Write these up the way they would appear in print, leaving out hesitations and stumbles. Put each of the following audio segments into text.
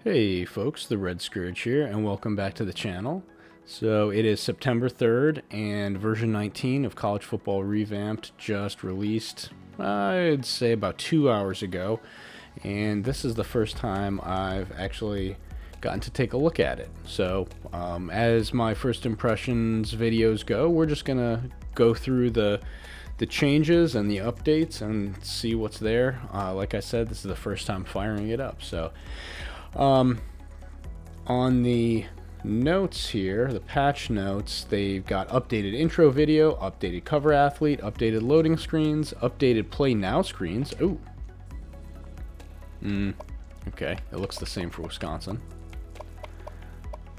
Hey folks, the Red Scourge here, and welcome back to the channel. So it is September 3rd, and version 19 of College Football Revamped just released, I'd say about 2 hours ago, and this is the first time I've actually gotten to take a look at it. So as my first impressions videos go, we're just gonna go through the changes and the updates and see what's there. Like I said, this is the first time firing it up, so on the notes here, the patch notes, they've got updated intro video, updated cover athlete, updated loading screens, updated play now screens. Ooh. Okay, it looks the same for Wisconsin.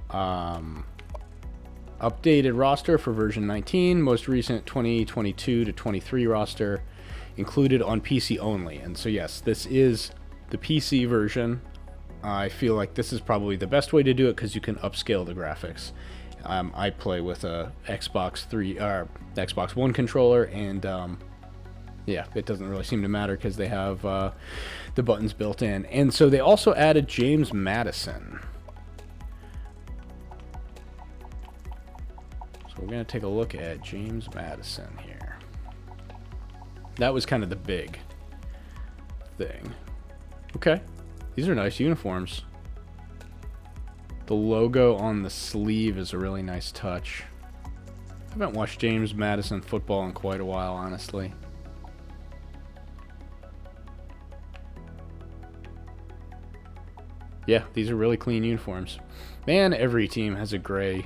Updated roster for version 19, most recent 2022 to 23 roster, included on PC only. And so yes, this is the PC version. I feel like this is probably the best way to do it because you can upscale the graphics. I play with a Xbox One controller, and yeah, it doesn't really seem to matter because they have the buttons built in. And so they also added James Madison. So we're going to take a look at James Madison here. That was kind of the big thing. Okay. These are nice uniforms. The logo on the sleeve is a really nice touch. I haven't watched James Madison football in quite a while, honestly. Yeah, these are really clean uniforms. Man, every team has a gray,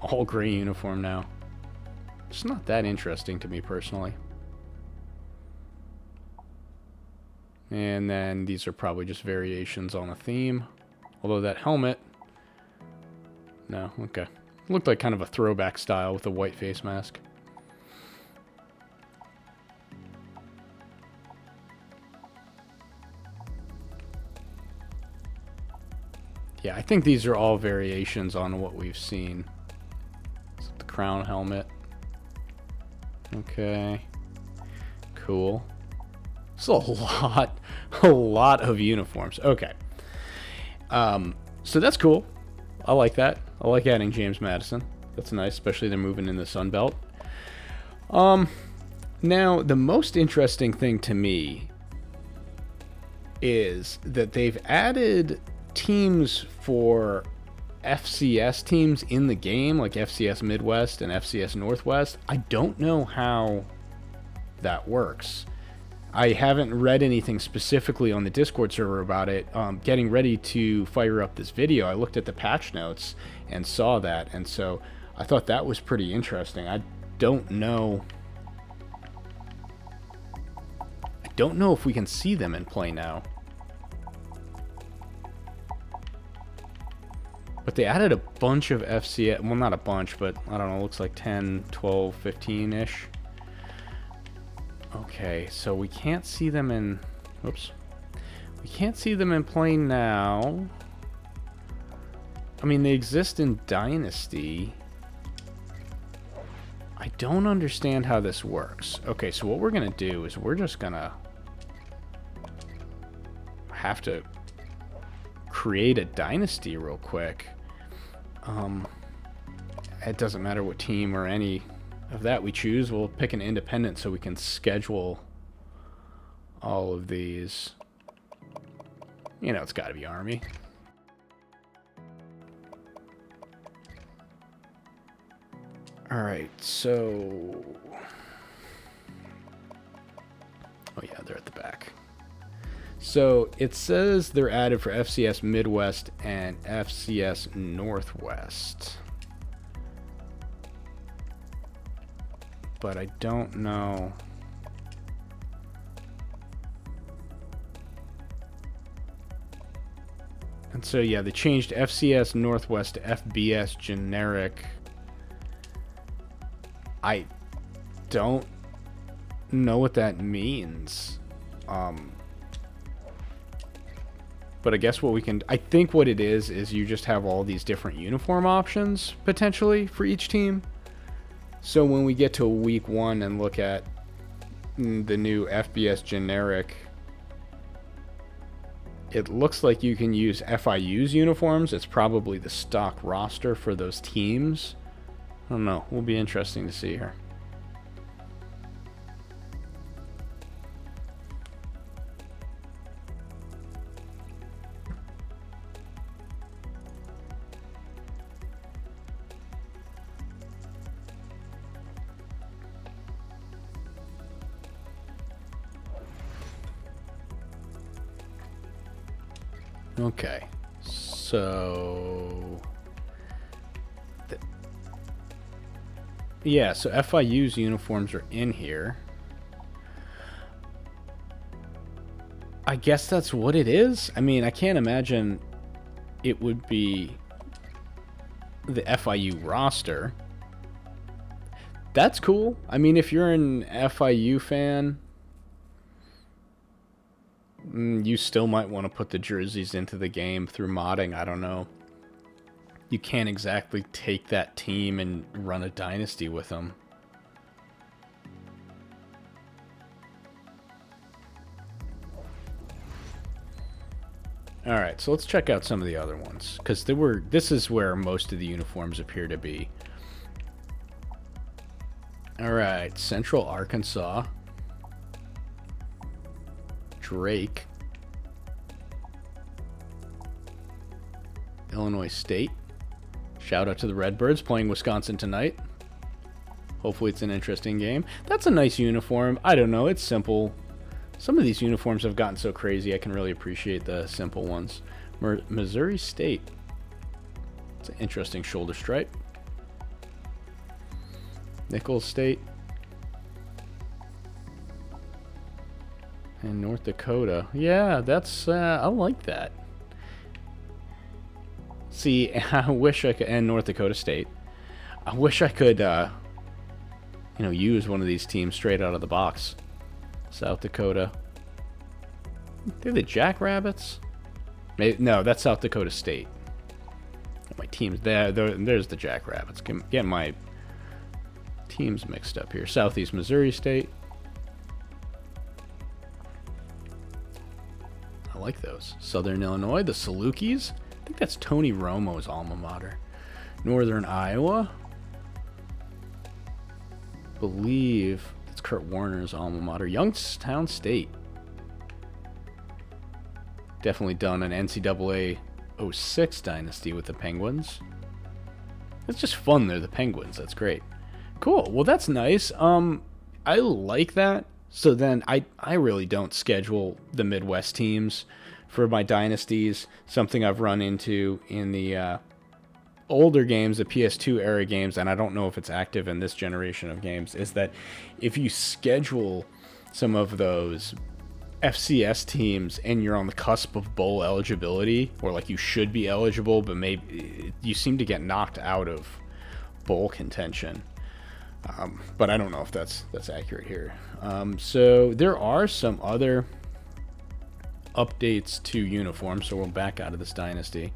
all gray uniform now. It's not that interesting to me personally. And then these are probably just variations on a theme. Although that helmet... No, okay. Looked like kind of a throwback style with a white face mask. Yeah, I think these are all variations on what we've seen. It's the crown helmet. Okay. Cool. It's a lot of uniforms. Okay. So that's cool. I like that. I like adding James Madison. That's nice, especially they're moving in the Sun Belt. Now, the most interesting thing to me is that they've added teams for FCS teams in the game, like FCS Midwest and FCS Northwest. I don't know how that works. I haven't read anything specifically on the Discord server about it. Getting ready to fire up this video, I looked at the patch notes and saw that, and so I thought that was pretty interesting. I don't know if we can see them in play now. But they added a bunch of FCS, well, not a bunch, but I don't know, looks like 10, 12, 15-ish. Okay, so we can't see them in... Whoops. We can't see them in play now. I mean, they exist in Dynasty. I don't understand how this works. Okay, so what we're going to do is we're just going to have to create a Dynasty real quick. It doesn't matter what team or any... of that we choose. We'll pick an independent so we can schedule all of these. You know, it's got to be Army. All right, so... Oh yeah, they're at the back. So it says they're added for FCS Midwest and FCS Northwest. But I don't know. And so yeah, they changed FCS Northwest to FBS generic. I don't know what that means. But I guess what we can... I think what it is you just have all these different uniform options, potentially, for each team. So when we get to week 1 and look at the new FBS generic It looks like you can use FIU's uniforms. It's probably the stock roster for those teams. I don't know. Will be interesting to see here. Okay, so yeah, so FIU's uniforms are in here. I guess that's what it is. I mean, I can't imagine it would be the FIU roster. That's cool. I mean, if you're an FIU fan, you still might want to put the jerseys into the game through modding. I don't know. You can't exactly take that team and run a dynasty with them. Alright, so let's check out some of the other ones, because this is where most of the uniforms appear to be. Alright, Central Arkansas. Drake. Illinois State. Shout out to the Redbirds playing Wisconsin tonight. Hopefully it's an interesting game. That's a nice uniform. I don't know, it's simple. Some of these uniforms have gotten so crazy, I can really appreciate the simple ones. Missouri State. It's an interesting shoulder stripe. Nicholls State. And North Dakota. Yeah, that's, I like that. See, I wish I could, and North Dakota State. I wish I could, use one of these teams straight out of the box. South Dakota. They're the Jackrabbits? Maybe, no, that's South Dakota State. My team's there. There's the Jackrabbits. Getting my teams mixed up here. Southeast Missouri State. I like those. Southern Illinois, the Salukis. I think that's Tony Romo's alma mater. Northern Iowa. Believe it's Kurt Warner's alma mater. Youngstown State. Definitely done an NCAA 06 dynasty with the Penguins. It's just fun. They're the Penguins. That's great. Cool. Well, that's nice. I like that. So then I really don't schedule the Midwest teams for my dynasties. Something I've run into in the older games, the PS2 era games, and I don't know if it's active in this generation of games, is that if you schedule some of those FCS teams and you're on the cusp of bowl eligibility, or like you should be eligible, but maybe you seem to get knocked out of bowl contention. But I don't know if that's accurate here. So there are some other updates to uniforms, so we'll back out of this dynasty.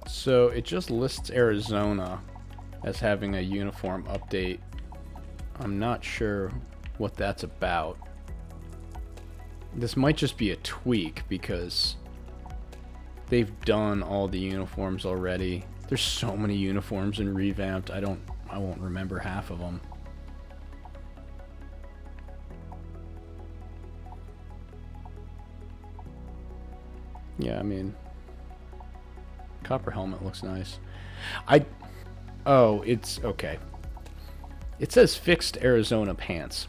So it just lists Arizona as having a uniform update. I'm not sure what that's about. This might just be a tweak because they've done all the uniforms already. There's so many uniforms in Revamped, I won't remember half of them. Yeah, I mean, copper helmet looks nice. Oh, it's okay. It says fixed Arizona pants.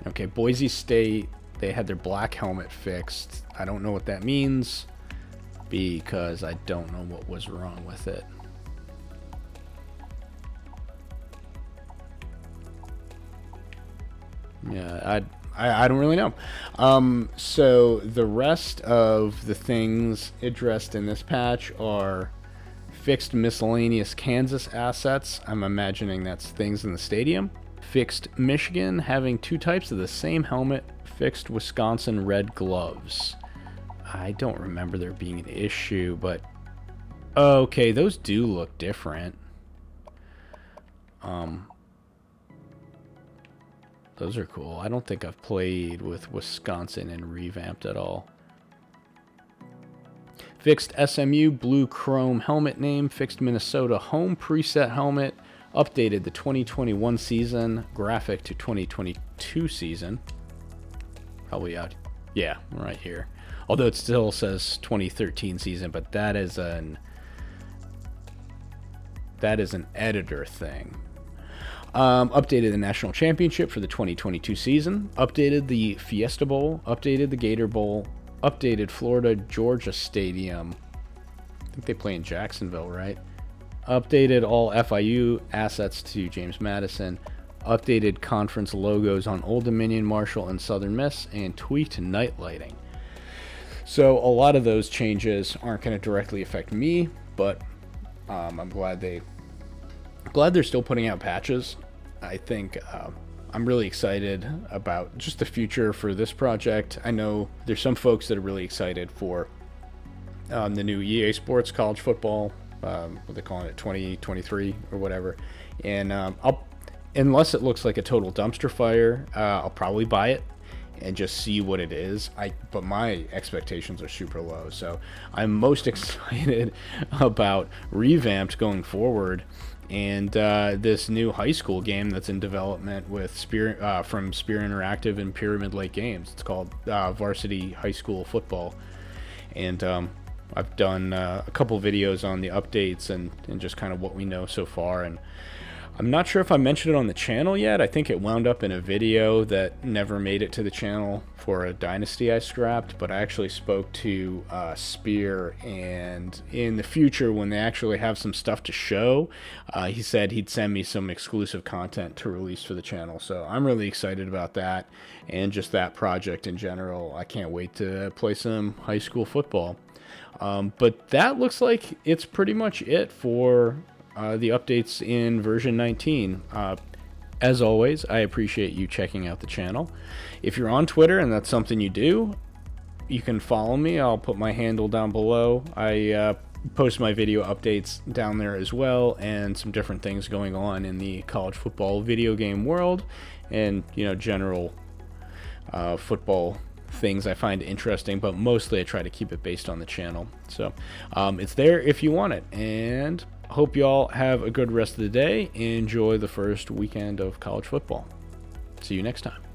Okay, Boise State, they had their black helmet fixed. I don't know what that means because I don't know what was wrong with it. Yeah, I don't really know. So the rest of the things addressed in this patch are fixed miscellaneous Kansas assets. I'm imagining that's things in the stadium. Fixed Michigan having two types of the same helmet. Fixed Wisconsin red gloves. I don't remember there being an issue, but okay, those do look different. Those are cool. I don't think I've played with Wisconsin and Revamped at all. Fixed SMU blue chrome helmet name. Fixed Minnesota home preset helmet. Updated the 2021 season graphic to 2022 season. Probably out. Yeah, right here. Although it still says 2013 season, but that is an editor thing. Updated the national championship for the 2022 season. Updated the Fiesta Bowl. Updated the Gator Bowl. Updated Florida Georgia Stadium. I think they play in Jacksonville, right? Updated all FIU assets to James Madison. Updated conference logos on Old Dominion, Marshall, and Southern Miss, and tweaked night lighting. So a lot of those changes aren't going to directly affect me, but I'm glad they're still putting out patches. I think I'm really excited about just the future for this project. I know there's some folks that are really excited for the new EA Sports college football, what they calling it, 2023 or whatever. And unless it looks like a total dumpster fire, I'll probably buy it and just see what it is. But my expectations are super low. So I'm most excited about Revamped going forward, and this new high school game that's in development with from Spear Interactive and Pyramid Lake Games. It's called Varsity High School Football, and I've done a couple videos on the updates and just kind of what we know so far. And I'm not sure if I mentioned it on the channel yet. I think it wound up in a video that never made it to the channel for a Dynasty I scrapped, but I actually spoke to Spear, and in the future when they actually have some stuff to show, he said he'd send me some exclusive content to release for the channel. So I'm really excited about that, and just that project in general. I can't wait to play some high school football. But that looks like it's pretty much it for the updates in version 19. As always, I appreciate you checking out the channel. If you're on Twitter and that's something you do, you can follow me. I'll put my handle down below. I post my video updates down there as well, and some different things going on in the college football video game world, and general football things I find interesting, but mostly I try to keep it based on the channel. So it's there if you want it, and hope you all have a good rest of the day. Enjoy the first weekend of college football. See you next time.